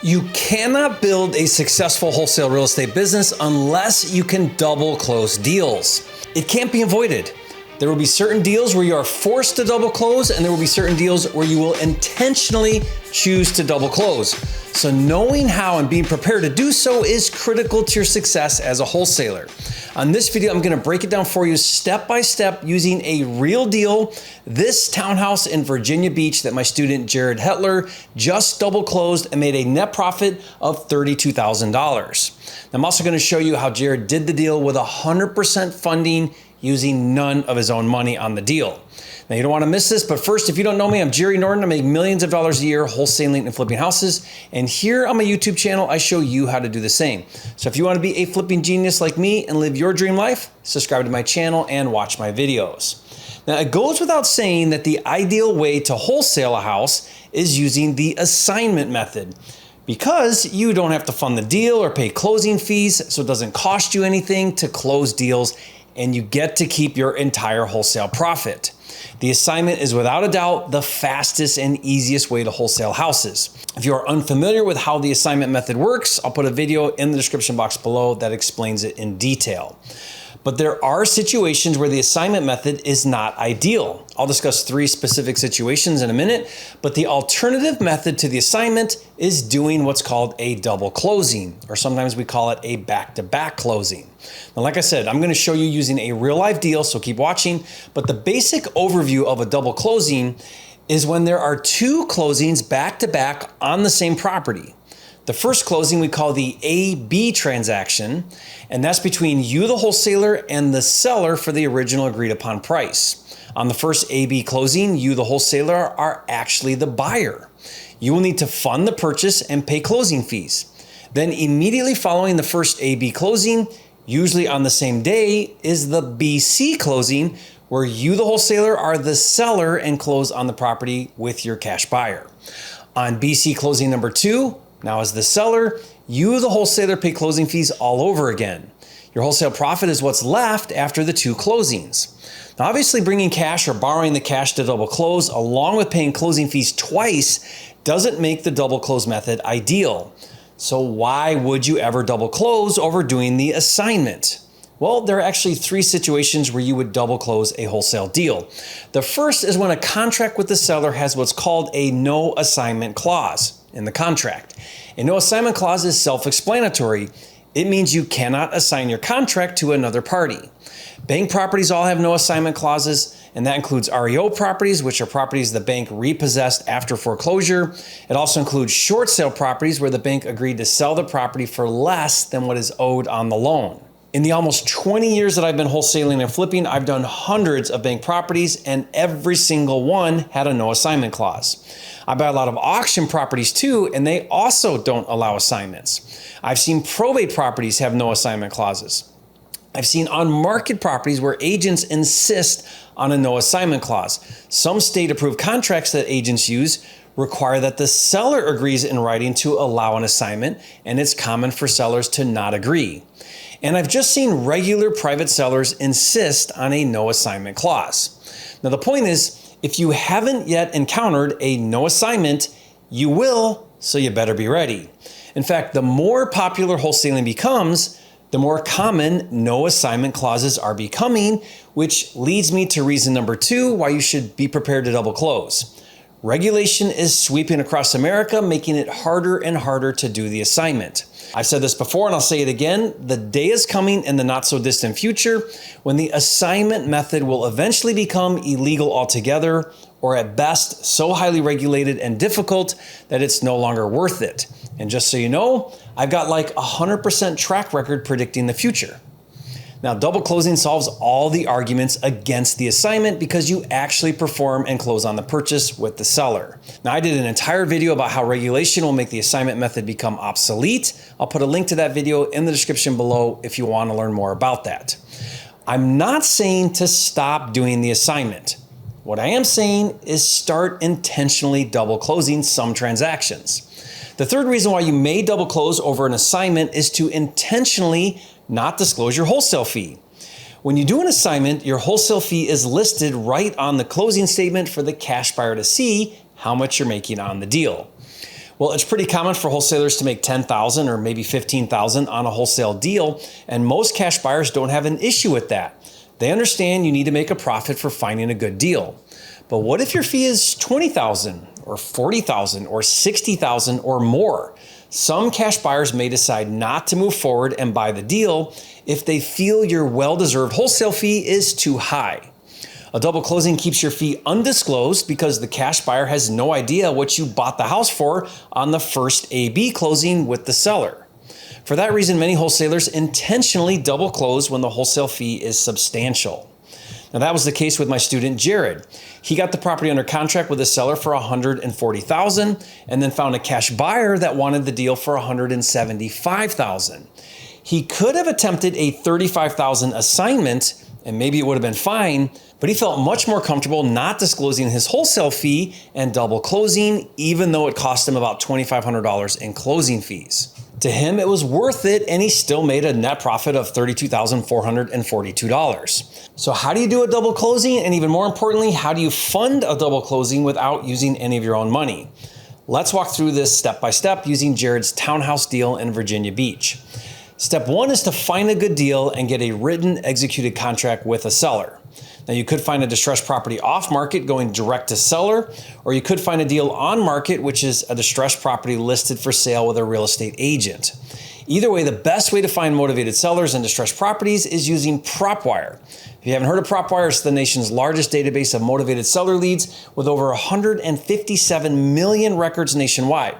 You cannot build a successful wholesale real estate business unless you can double close deals. It can't be avoided. There will be certain deals where you are forced to double close, and there will be certain deals where you will intentionally choose to double close. So knowing how and being prepared to do so is critical to your success as a wholesaler. On this video, I'm gonna break it down for you step by step using a real deal, this townhouse in Virginia Beach that my student Jared Hetler just double closed and made a net profit of $32,000. I'm also gonna show you how Jared did the deal with 100% funding using none of his own money on the deal. Now, you don't want to miss this, but first, if you don't know me, I'm Jerry Norton. I make millions of dollars a year wholesaling and flipping houses. And here on my YouTube channel, I show you how to do the same. So if you want to be a flipping genius like me and live your dream life, subscribe to my channel and watch my videos. Now, it goes without saying that the ideal way to wholesale a house is using the assignment method, because you don't have to fund the deal or pay closing fees, so it doesn't cost you anything to close deals, and you get to keep your entire wholesale profit. The assignment is without a doubt the fastest and easiest way to wholesale houses. If you are unfamiliar with how the assignment method works, I'll put a video in the description box below that explains it in detail. But there are situations where the assignment method is not ideal. I'll discuss 3 specific situations in a minute, but the alternative method to the assignment is doing what's called a double closing, or sometimes we call it a back-to-back closing. Now, like I said, I'm gonna show you using a real life deal, so keep watching, but the basic overview of a double closing is when there are 2 closings back-to-back on the same property. The first closing we call the A-B transaction, and that's between you, the wholesaler, and the seller for the original agreed upon price. On the first A-B closing, you, the wholesaler, are actually the buyer. You will need to fund the purchase and pay closing fees. Then immediately following the first A-B closing, usually on the same day, is the B-C closing, where you, the wholesaler, are the seller and close on the property with your cash buyer. On B-C closing number 2, now as the seller, you, the wholesaler, pay closing fees all over again. Your wholesale profit is what's left after the 2 closings. Now, obviously, bringing cash or borrowing the cash to double close along with paying closing fees twice doesn't make the double close method ideal. So why would you ever double close over doing the assignment? Well, there are actually 3 situations where you would double close a wholesale deal. The first is when a contract with the seller has what's called a no assignment clause in the contract. A no assignment clause is self-explanatory. It means you cannot assign your contract to another party. Bank properties all have no assignment clauses, and that includes REO properties, which are properties the bank repossessed after foreclosure. It also includes short sale properties where the bank agreed to sell the property for less than what is owed on the loan. In the almost 20 years that I've been wholesaling and flipping, I've done hundreds of bank properties, and every single one had a no assignment clause. I buy a lot of auction properties too, and they also don't allow assignments. I've seen probate properties have no assignment clauses. I've seen on-market properties where agents insist on a no assignment clause. Some state-approved contracts that agents use require that the seller agrees in writing to allow an assignment, and it's common for sellers to not agree. And I've just seen regular private sellers insist on a no assignment clause. Now, the point is, if you haven't yet encountered a no assignment, you will, so you better be ready. In fact, the more popular wholesaling becomes, the more common no assignment clauses are becoming, which leads me to reason number 2 why you should be prepared to double close. Regulation is sweeping across America, making it harder and harder to do the assignment. I've said this before and I'll say it again, the day is coming in the not so distant future when the assignment method will eventually become illegal altogether, or at best so highly regulated and difficult that it's no longer worth it. And just so you know, I've got like 100% track record predicting the future. Now, double closing solves all the arguments against the assignment because you actually perform and close on the purchase with the seller. Now, I did an entire video about how regulation will make the assignment method become obsolete. I'll put a link to that video in the description below if you want to learn more about that. I'm not saying to stop doing the assignment. What I am saying is start intentionally double closing some transactions. The third reason why you may double close over an assignment is to intentionally not disclose your wholesale fee. When you do an assignment, your wholesale fee is listed right on the closing statement for the cash buyer to see how much you're making on the deal. Well, it's pretty common for wholesalers to make $10,000 or maybe $15,000 on a wholesale deal, and most cash buyers don't have an issue with that. They understand you need to make a profit for finding a good deal. But what if your fee is $20,000 or $40,000 or $60,000 or more? Some cash buyers may decide not to move forward and buy the deal if they feel your well-deserved wholesale fee is too high. A double closing keeps your fee undisclosed because the cash buyer has no idea what you bought the house for on the first A/B closing with the seller. For that reason, many wholesalers intentionally double close when the wholesale fee is substantial. Now, that was the case with my student, Jared. He got the property under contract with a seller for $140,000 and then found a cash buyer that wanted the deal for $175,000. He could have attempted a $35,000 assignment and maybe it would have been fine, but he felt much more comfortable not disclosing his wholesale fee and double closing, even though it cost him about $2,500 in closing fees. To him, it was worth it, and he still made a net profit of $32,442. So how do you do a double closing? And even more importantly, how do you fund a double closing without using any of your own money? Let's walk through this step by step using Jared's townhouse deal in Virginia Beach. Step one is to find a good deal and get a written executed contract with a seller. Now, you could find a distressed property off market going direct to seller, or you could find a deal on market, which is a distressed property listed for sale with a real estate agent. Either way, the best way to find motivated sellers and distressed properties is using PropWire. If you haven't heard of PropWire, it's the nation's largest database of motivated seller leads with over 157 million records nationwide.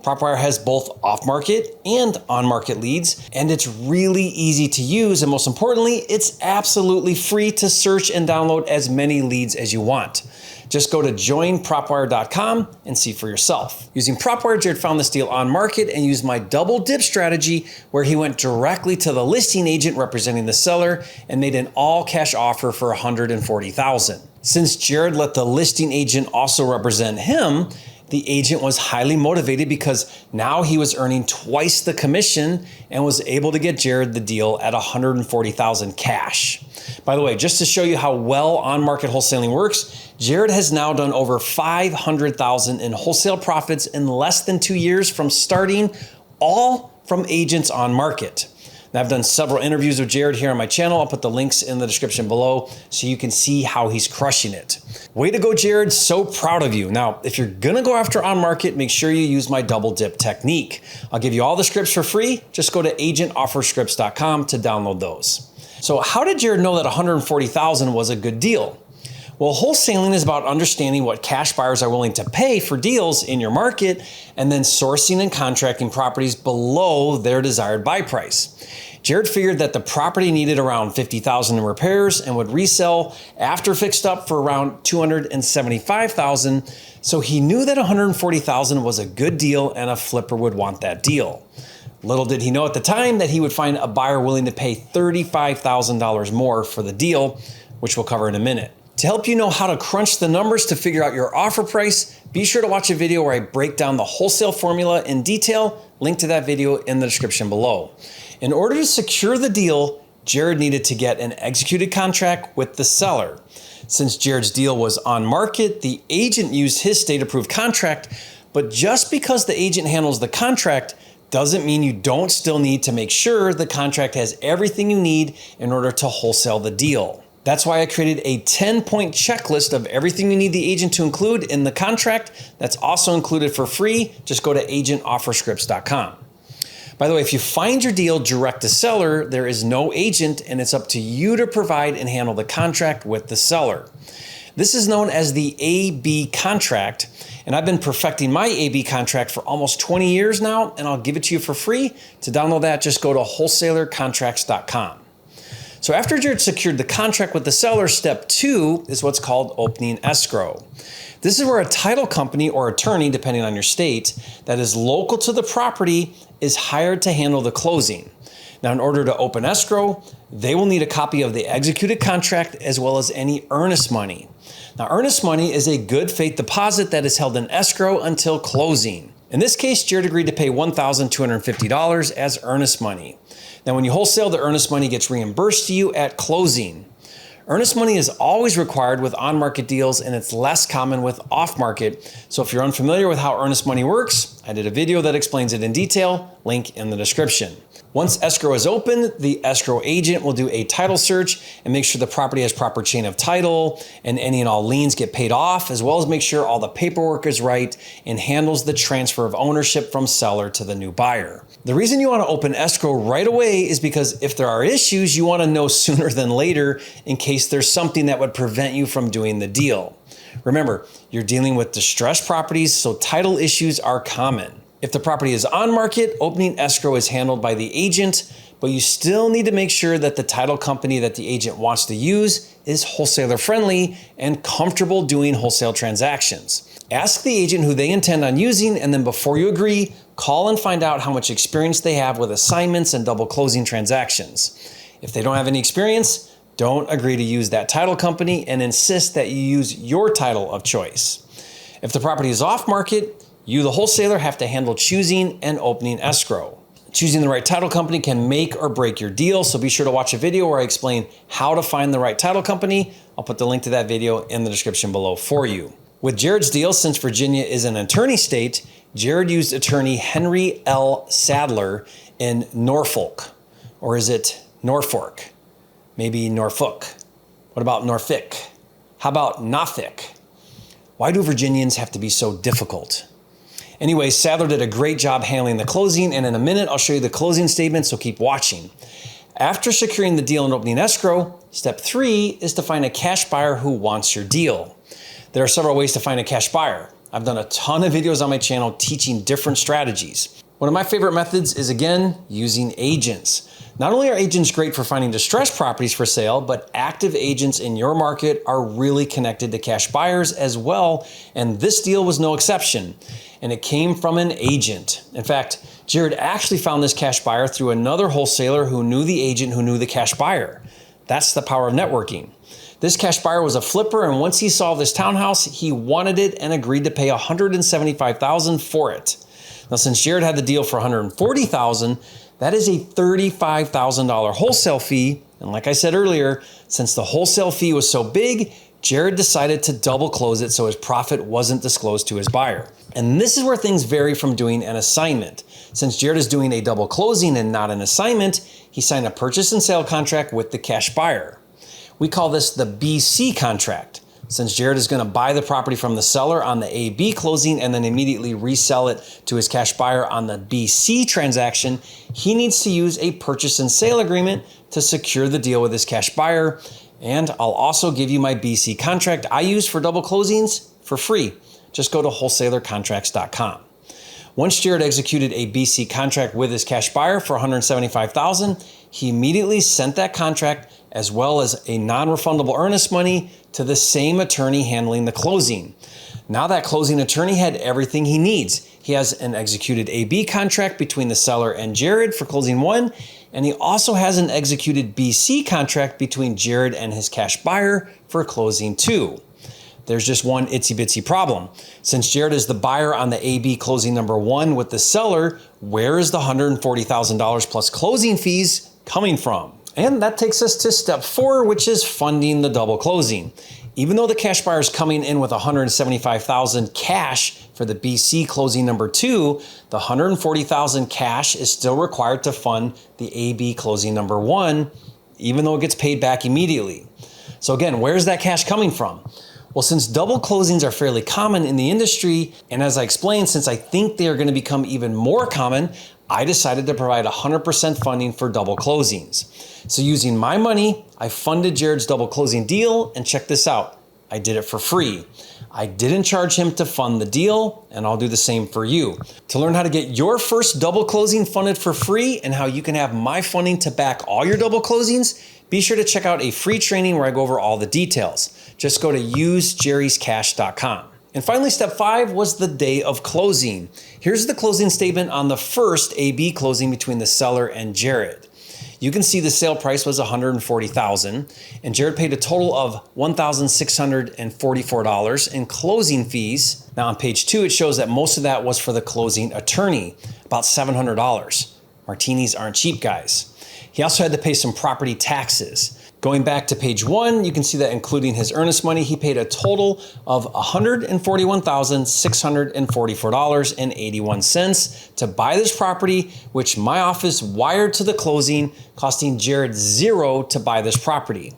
PropWire has both off-market and on-market leads, and it's really easy to use, and most importantly, it's absolutely free to search and download as many leads as you want. Just go to joinpropwire.com and see for yourself. Using PropWire, Jared found this deal on market and used my double dip strategy where he went directly to the listing agent representing the seller and made an all-cash offer for $140,000. Since Jared let the listing agent also represent him, the agent was highly motivated because now he was earning twice the commission and was able to get Jared the deal at $140,000 cash. By the way, just to show you how well on-market wholesaling works, Jared has now done over $500,000 in wholesale profits in less than 2 years from starting, all from agents on market. Now, I've done several interviews with Jared here on my channel. I'll put the links in the description below so you can see how he's crushing it. Way to go, Jared. So proud of you. Now, if you're going to go after on market, make sure you use my double dip technique. I'll give you all the scripts for free. Just go to agentofferscripts.com to download those. So how did Jared know that $140,000 was a good deal? Well, wholesaling is about understanding what cash buyers are willing to pay for deals in your market and then sourcing and contracting properties below their desired buy price. Jared figured that the property needed around $50,000 in repairs and would resell after fixed up for around $275,000. So he knew that $140,000 was a good deal and a flipper would want that deal. Little did he know at the time that he would find a buyer willing to pay $35,000 more for the deal, which we'll cover in a minute. To help you know how to crunch the numbers to figure out your offer price, be sure to watch a video where I break down the wholesale formula in detail. Link to that video in the description below. In order to secure the deal, Jared needed to get an executed contract with the seller. Since Jared's deal was on market, the agent used his state-approved contract, but just because the agent handles the contract doesn't mean you don't still need to make sure the contract has everything you need in order to wholesale the deal. That's why I created a 10-point checklist of everything you need the agent to include in the contract. That's also included for free. Just go to agentofferscripts.com. By the way, if you find your deal direct to seller, there is no agent and it's up to you to provide and handle the contract with the seller. This is known as the A/B contract, and I've been perfecting my A/B contract for almost 20 years now, and I'll give it to you for free. To download that, just go to wholesalercontracts.com. So after Jared secured the contract with the seller, step 2 is what's called opening escrow. This is where a title company or attorney, depending on your state, that is local to the property is hired to handle the closing. Now, in order to open escrow, they will need a copy of the executed contract as well as any earnest money. Now, earnest money is a good faith deposit that is held in escrow until closing. In this case, Jared agreed to pay $1,250 as earnest money. Now, when you wholesale, the earnest money gets reimbursed to you at closing. Earnest money is always required with on-market deals, and it's less common with off-market. So if you're unfamiliar with how earnest money works, I did a video that explains it in detail, link in the description. Once escrow is open, the escrow agent will do a title search and make sure the property has proper chain of title and any and all liens get paid off, as well as make sure all the paperwork is right and handles the transfer of ownership from seller to the new buyer. The reason you want to open escrow right away is because if there are issues, you want to know sooner than later in case there's something that would prevent you from doing the deal. Remember, you're dealing with distressed properties, so title issues are common. If the property is on market, opening escrow is handled by the agent, but you still need to make sure that the title company that the agent wants to use is wholesaler friendly and comfortable doing wholesale transactions. Ask the agent who they intend on using, and then before you agree, call and find out how much experience they have with assignments and double closing transactions. If they don't have any experience, don't agree to use that title company and insist that you use your title of choice. If the property is off market, you, the wholesaler, have to handle choosing and opening escrow. Choosing the right title company can make or break your deal, so be sure to watch a video where I explain how to find the right title company. I'll put the link to that video in the description below for you. With Jared's deal, since Virginia is an attorney state, Jared used attorney Henry L. Sadler in Norfolk. Or is it Norfolk? Maybe Norfolk. What about Norfolk? How about Norfolk? Why do Virginians have to be so difficult? Anyway, Sadler did a great job handling the closing, and in a minute, I'll show you the closing statement, so keep watching. After securing the deal and opening escrow, step 3 is to find a cash buyer who wants your deal. There are several ways to find a cash buyer. I've done a ton of videos on my channel teaching different strategies. One of my favorite methods is, again, using agents. Not only are agents great for finding distressed properties for sale, but active agents in your market are really connected to cash buyers as well, and this deal was no exception. And it came from an agent. In fact, Jared actually found this cash buyer through another wholesaler who knew the agent who knew the cash buyer. That's the power of networking. This cash buyer was a flipper, and once he saw this townhouse, he wanted it and agreed to pay $175,000 for it. Now, since Jared had the deal for $140,000, that is a $35,000 wholesale fee. And like I said earlier, since the wholesale fee was so big, Jared decided to double close it so his profit wasn't disclosed to his buyer. And this is where things vary from doing an assignment. Since Jared is doing a double closing and not an assignment, he signed a purchase and sale contract with the cash buyer. We call this the BC contract. Since Jared is going to buy the property from the seller on the AB closing and then immediately resell it to his cash buyer on the BC transaction, he needs to use a purchase and sale agreement to secure the deal with his cash buyer. And I'll also give you my BC contract I use for double closings for free. Just go to wholesalercontracts.com. Once Jared executed a BC contract with his cash buyer for $175,000, he immediately sent that contract as well as a non-refundable earnest money to the same attorney handling the closing. Now that closing attorney had everything he needs. He has an executed AB contract between the seller and Jared for closing 1, and he also has an executed BC contract between Jared and his cash buyer for closing 2. There's just one itsy bitsy problem. Since Jared is the buyer on the AB closing number 1 with the seller, where is the $140,000 plus closing fees coming from? And that takes us to step 4, which is funding the double closing. Even though the cash buyer is coming in with $175,000 cash for the BC closing number 2, the $140,000 cash is still required to fund the AB closing number 1, even though it gets paid back immediately. So again, where's that cash coming from? Well, since double closings are fairly common in the industry, and as I explained, since I think they are going to become even more common, I decided to provide 100% funding for double closings. So using my money, I funded Jared's double closing deal, and check this out. I did it for free. I didn't charge him to fund the deal, and I'll do the same for you. To learn how to get your first double closing funded for free and how you can have my funding to back all your double closings, be sure to check out a free training where I go over all the details. Just go to usejerryscash.com. And finally, step 5 was the day of closing. Here's the closing statement on the first AB closing between the seller and Jared. You can see the sale price was $140,000, and Jared paid a total of $1,644 in closing fees. Now on page 2, it shows that most of that was for the closing attorney, about $700. Martinis aren't cheap, guys. He also had to pay some property taxes. Going back to page 1, you can see that including his earnest money, he paid a total of $141,644.81 to buy this property, which my office wired to the closing, costing Jared $0 to buy this property.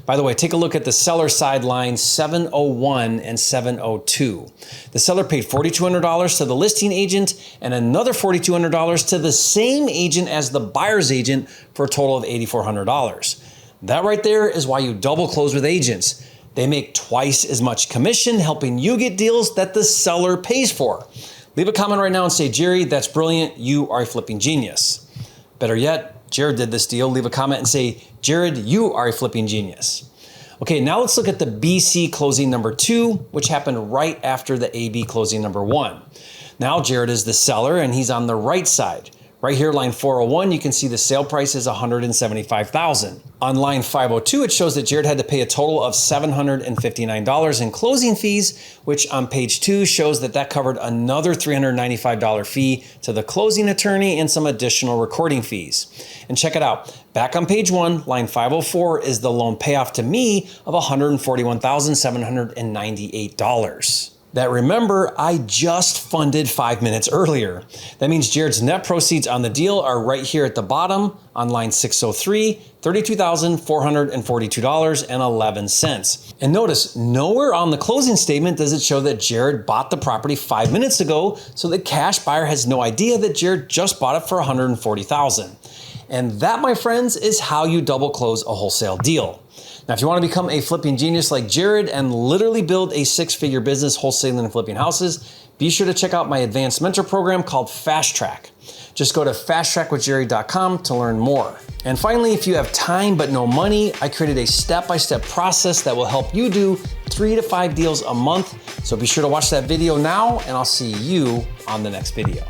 By the way, take a look at the seller side line 701 and 702. The seller paid $4,200 to the listing agent and another $4,200 to the same agent as the buyer's agent for a total of $8,400. That right there is why you double close with agents. They make twice as much commission helping you get deals that the seller pays for. Leave a comment right now and say, Jerry, that's brilliant. You are a flipping genius. Better yet, Jared did this deal. Leave a comment and say, Jared, you are a flipping genius. Okay, now let's look at the BC closing number 2, which happened right after the AB closing number 1. Now Jared is the seller and he's on the right side. Right here, line 401, you can see the sale price is $175,000. On line 502, it shows that Jared had to pay a total of $759 in closing fees, which on page 2 shows that that covered another $395 fee to the closing attorney and some additional recording fees. And check it out. Back on page 1, line 504 is the loan payoff to me of $141,798. That remember, I just funded 5 minutes earlier. That means Jared's net proceeds on the deal are right here at the bottom on line 603, $32,442.11. And notice, nowhere on the closing statement does it show that Jared bought the property 5 minutes ago, so the cash buyer has no idea that Jared just bought it for $140,000. And that, my friends, is how you double close a wholesale deal. Now, if you want to become a flipping genius like Jared and literally build a 6-figure business wholesaling and flipping houses, be sure to check out my advanced mentor program called Fast Track. Just go to fasttrackwithjerry.com to learn more. And finally, if you have time but no money, I created a step-by-step process that will help you do 3 to 5 deals a month. So be sure to watch that video now, and I'll see you on the next video.